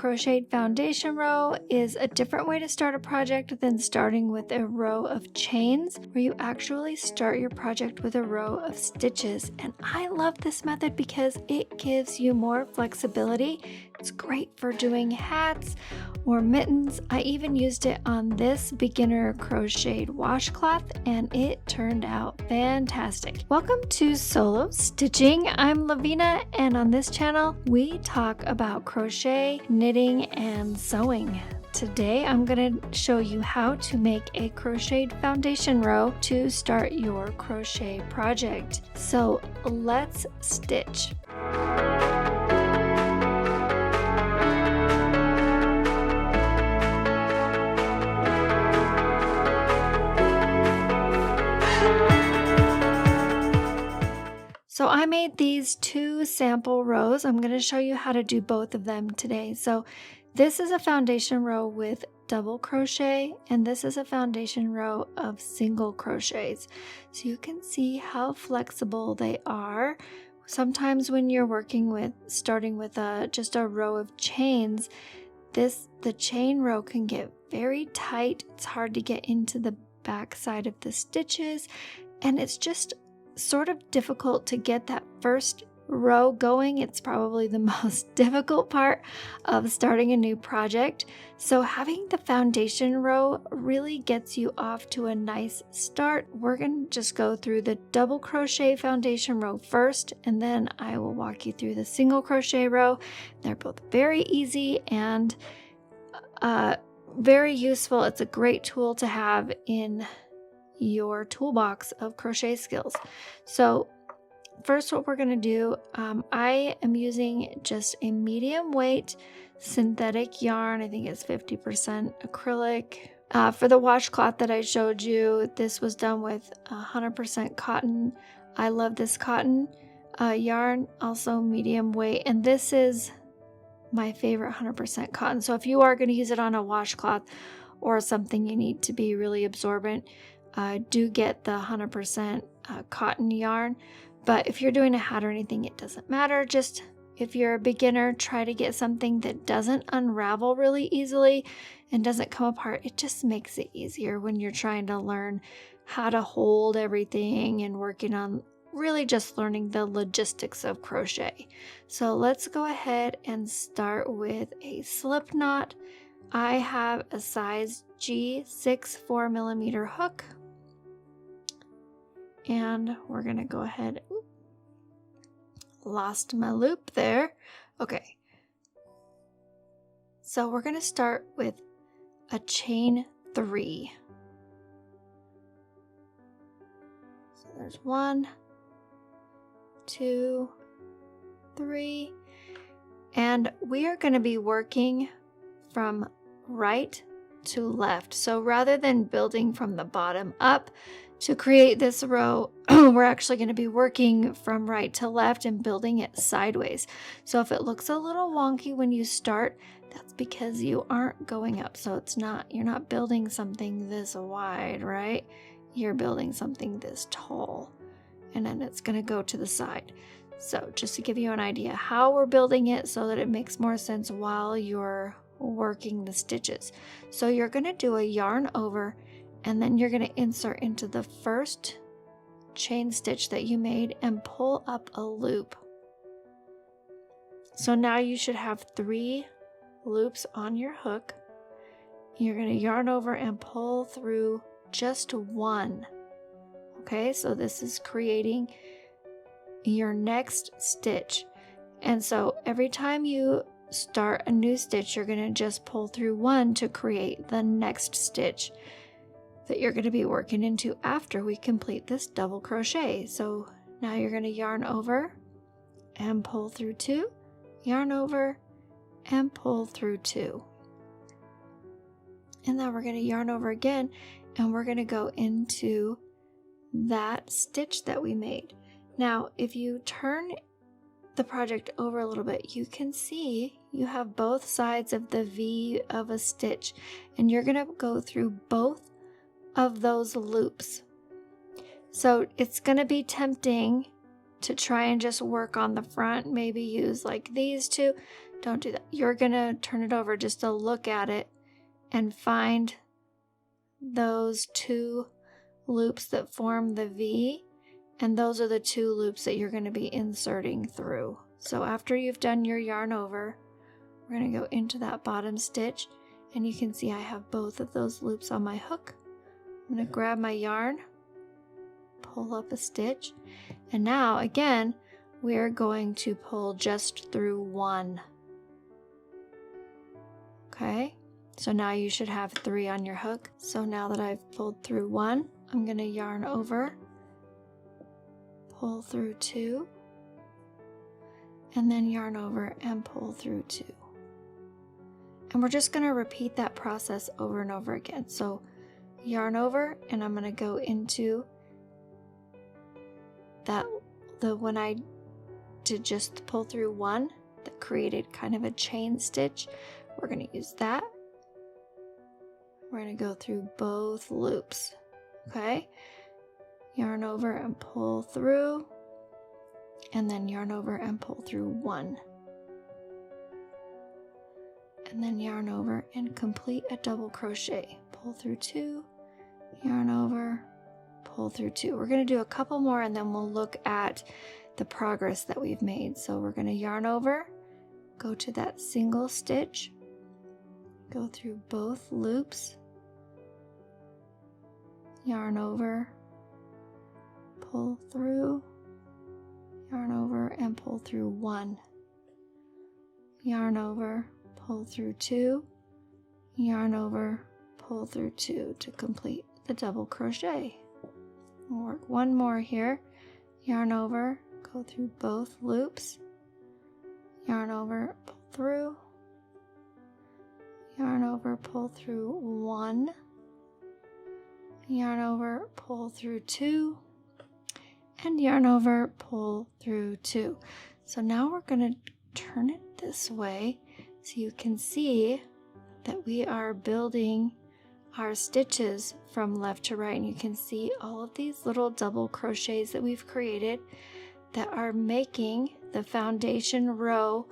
crocheted foundation row is a different way to start a project than starting with a row of chains, where you actually start your project with a row of stitches. And I love this method because it gives you more flexibility. It's great for doing hats or mittens. I even used it on this beginner crocheted washcloth and it turned out fantastic. Welcome to Solo Stitching. I'm Lavina, and on this channel we talk about crochet, knitting, and sewing. Today I'm going to show you how to make a crocheted foundation row to start your crochet project. So let's stitch. So I made these 2 sample rows. I'm going to show you how to do both of them today. So this is a foundation row with double crochet, and this is a foundation row of single crochets. So you can see how flexible they are. Sometimes when you're starting with just a row of chains, the chain row can get very tight. It's hard to get into the back side of the stitches, and it's just sort of difficult to get that first row going. It's probably the most difficult part of starting a new project. So having the foundation row really gets you off to a nice start. We're going to just go through the double crochet foundation row first, and then I will walk you through the single crochet row. They're both very easy and very useful. It's a great tool to have in your toolbox of crochet skills. So first, what we're going to do, I am using just a medium weight synthetic yarn. I think it's 50% acrylic. For the washcloth that I showed you, this was done with 100% cotton. I love this cotton yarn, also medium weight, and this is my favorite 100% cotton. So if you are going to use it on a washcloth or something you need to be really absorbent, do get the 100% cotton yarn. But if you're doing a hat or anything, it doesn't matter. Just if you're a beginner, try to get something that doesn't unravel really easily and doesn't come apart. It just makes it easier when you're trying to learn how to hold everything and working on really just learning the logistics of crochet. So let's go ahead and start with a slip knot. I have a size G6 4mm hook. And we're going to go ahead. Lost my loop there. Okay. So we're going to start with a chain 3. So there's 1, 2, 3. And we are going to be working from right to left. So rather than building from the bottom up, to create this row, we're actually going to be working from right to left and building it sideways. So if it looks a little wonky when you start, that's because you aren't going up. So you're not building something this wide, right? You're building something this tall, and then it's going to go to the side. So just to give you an idea how we're building it so that it makes more sense while you're working the stitches. So you're going to do a yarn over, and then you're going to insert into the first chain stitch that you made and pull up a loop. So now you should have 3 loops on your hook. You're going to yarn over and pull through just 1. Okay, so this is creating your next stitch. And so every time you start a new stitch, you're going to just pull through 1 to create the next stitch that you're going to be working into after we complete this double crochet. So now you're going to yarn over and pull through 2, yarn over and pull through 2. And then we're going to yarn over again, and we're going to go into that stitch that we made. Now, if you turn the project over a little bit, you can see you have both sides of the V of a stitch, and you're going to go through both of those loops. So it's going to be tempting to try and just work on the front, maybe use like these two don't do that. You're gonna turn it over just to look at it and find those 2 loops that form the V, and those are the 2 loops that you're going to be inserting through. So after you've done your yarn over, we're going to go into that bottom stitch, and you can see I have both of those loops on my hook. I'm going to grab my yarn, pull up a stitch, and now again we're going to pull just through 1. Okay, so now you should have 3 on your hook. So now that I've pulled through 1, I'm going to yarn over, pull through 2, and then yarn over and pull through 2. And we're just going to repeat that process over and over again. So yarn over, and I'm going to go into that, when I did just pull through 1, that created kind of a chain stitch. We're going to use that. We're going to go through both loops. Okay, yarn over and pull through, and then yarn over and pull through 1, and then yarn over and complete a double crochet. Pull through 2, yarn over, pull through 2. We're going to do a couple more, and then we'll look at the progress that we've made. So we're going to yarn over, go to that single stitch, go through both loops, yarn over, pull through, yarn over and pull through 1, yarn over, pull through 2, yarn over, pull through 2 to complete the double crochet. We'll work one more here, yarn over, go through both loops, yarn over, pull through, yarn over, pull through 1, yarn over, pull through 2, and yarn over, pull through 2. So now we're going to turn it this way so you can see that we are building our stitches from left to right, and you can see all of these little double crochets that we've created that are making the foundation row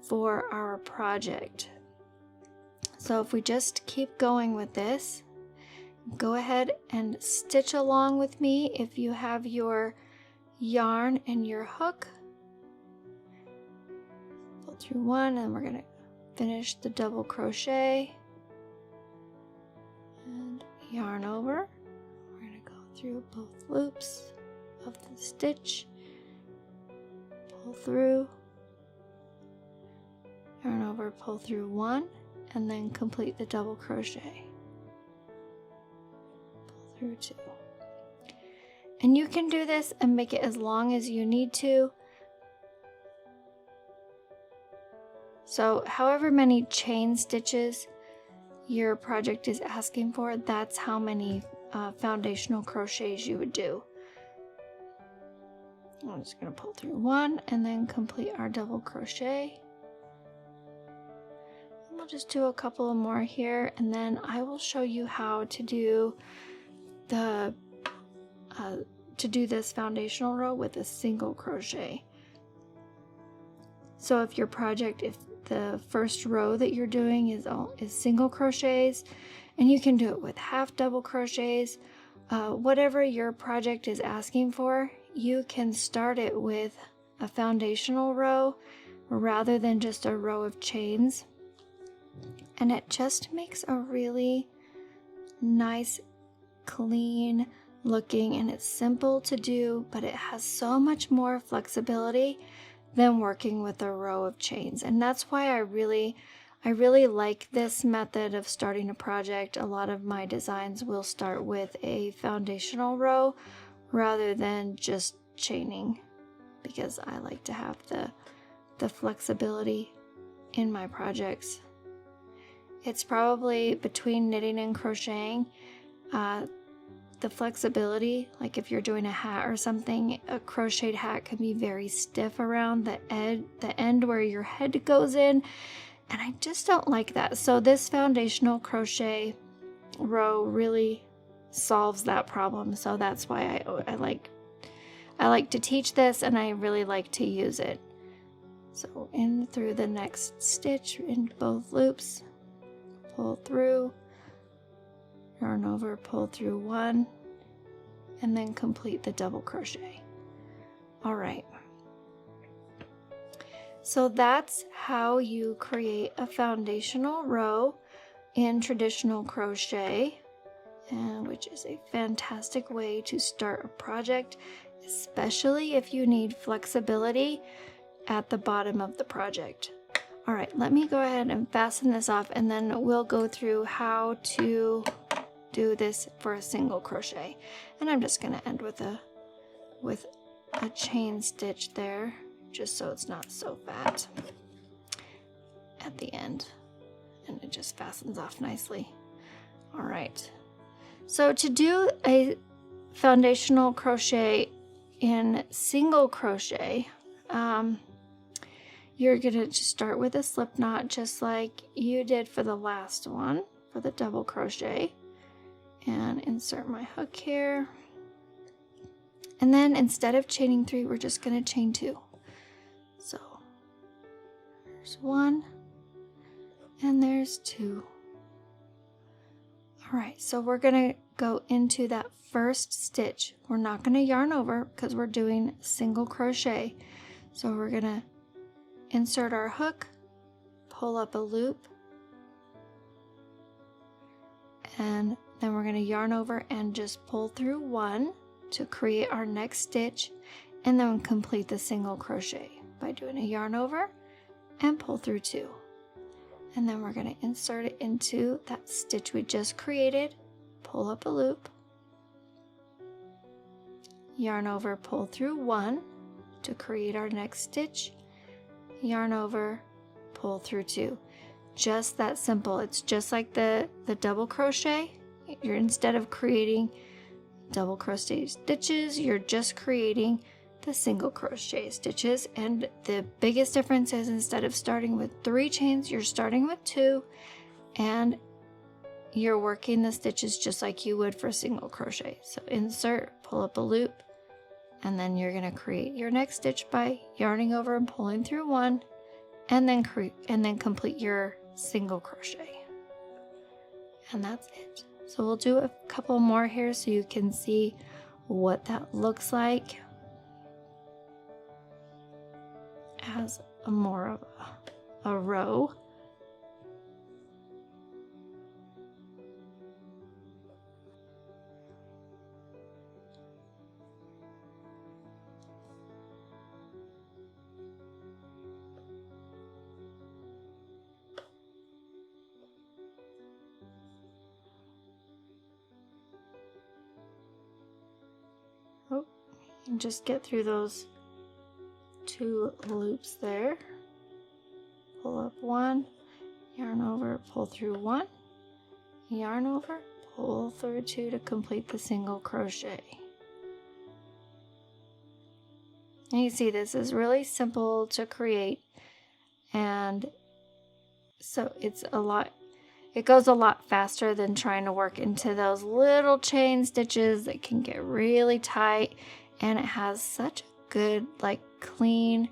for our project. So if we just keep going with this, go ahead and stitch along with me if you have your yarn and your hook. Pull through 1, and we're going to finish the double crochet and yarn over. We're going to go through both loops of the stitch, pull through, yarn over, pull through 1, and then complete the double crochet. Pull through 2. And you can do this and make it as long as you need to. So however many chain stitches your project is asking for, that's how many foundational crochets you would do. I'm just going to pull through 1 and then complete our double crochet. And we'll just do a couple of more here, and then I will show you how to do the this foundational row with a single crochet. So if your project, if the first row that you're doing is single crochets, and you can do it with half double crochets, whatever your project is asking for, you can start it with a foundational row rather than just a row of chains, and it just makes a really nice, clean looking, and it's simple to do, but it has so much more flexibility than working with a row of chains. And that's why I really like this method of starting a project. A lot of my designs will start with a foundational row rather than just chaining, because I like to have the flexibility in my projects. It's probably between knitting and crocheting, the flexibility, like if you're doing a hat or something, a crocheted hat can be very stiff around the end where your head goes in, and I just don't like that. So this foundational crochet row really solves that problem. So that's why I like to teach this, and I really like to use it. So in through the next stitch in both loops, pull through, yarn over, pull through one, and then complete the double crochet. All right. So that's how you create a foundational row in traditional crochet, which is a fantastic way to start a project, especially if you need flexibility at the bottom of the project. All right, let me go ahead and fasten this off, and then we'll go through how to do this for a single crochet. And I'm just going to end with a chain stitch there, just so it's not so fat at the end, and it just fastens off nicely. All right, so to do a foundational crochet in single crochet, you're gonna just start with a slip knot, just like you did for the last one, for the double crochet, and insert my hook here. And then instead of chaining 3, we're just gonna chain 2. So there's 1, and there's 2. All right, so we're gonna go into that first stitch. We're not gonna yarn over because we're doing single crochet. So we're gonna insert our hook, pull up a loop, and then we're gonna yarn over and just pull through 1 to create our next stitch, and then complete the single crochet by doing a yarn over and pull through 2. And then we're going to insert it into that stitch we just created, pull up a loop, yarn over, pull through 1 to create our next stitch, yarn over, pull through 2. Just that simple. It's just like the double crochet. You're, instead of creating double crochet stitches, you're just creating the single crochet stitches. And the biggest difference is, instead of starting with 3 chains, you're starting with 2, and you're working the stitches just like you would for single crochet. So insert, pull up a loop, and then you're going to create your next stitch by yarning over and pulling through 1, and then complete your single crochet. And that's it. So we'll do a couple more here so you can see what that looks like as more of a row. And just get through those 2 loops there. Pull up 1, yarn over, pull through 1, yarn over, pull through 2 to complete the single crochet. And you see, this is really simple to create, and so it goes a lot faster than trying to work into those little chain stitches that can get really tight. And it has such a good, like, clean,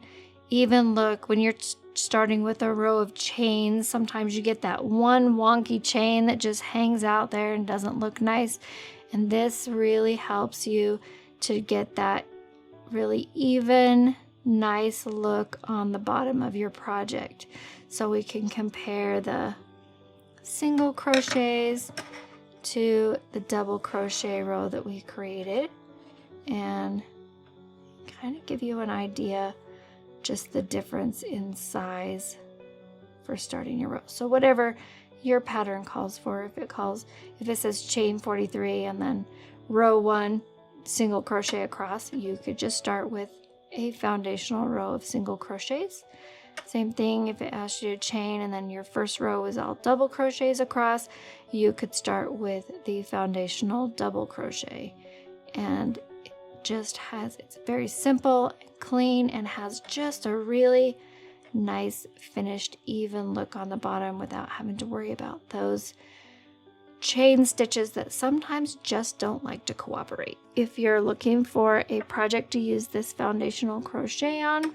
even look. When you're starting with a row of chains, sometimes you get that one wonky chain that just hangs out there and doesn't look nice. And this really helps you to get that really even, nice look on the bottom of your project. So we can compare the single crochets to the double crochet row that we created, and kind of give you an idea just the difference in size for starting your row. So whatever your pattern calls for, if it says chain 43 and then row 1 single crochet across, you could just start with a foundational row of single crochets. Same thing if it asks you to chain and then your first row is all double crochets across, you could start with the foundational double crochet. And it's very simple and clean, and has just a really nice finished even look on the bottom without having to worry about those chain stitches that sometimes just don't like to cooperate. If you're looking for a project to use this foundational crochet on,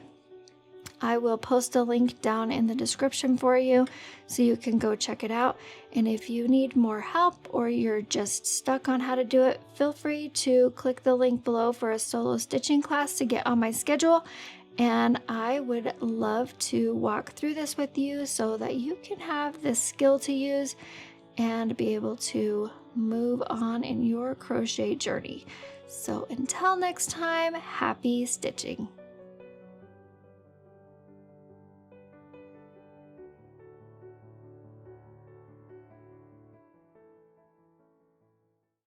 I will post a link down in the description for you so you can go check it out. And if you need more help or you're just stuck on how to do it, feel free to click the link below for a solo stitching class to get on my schedule. And I would love to walk through this with you so that you can have this skill to use and be able to move on in your crochet journey. So until next time, happy stitching.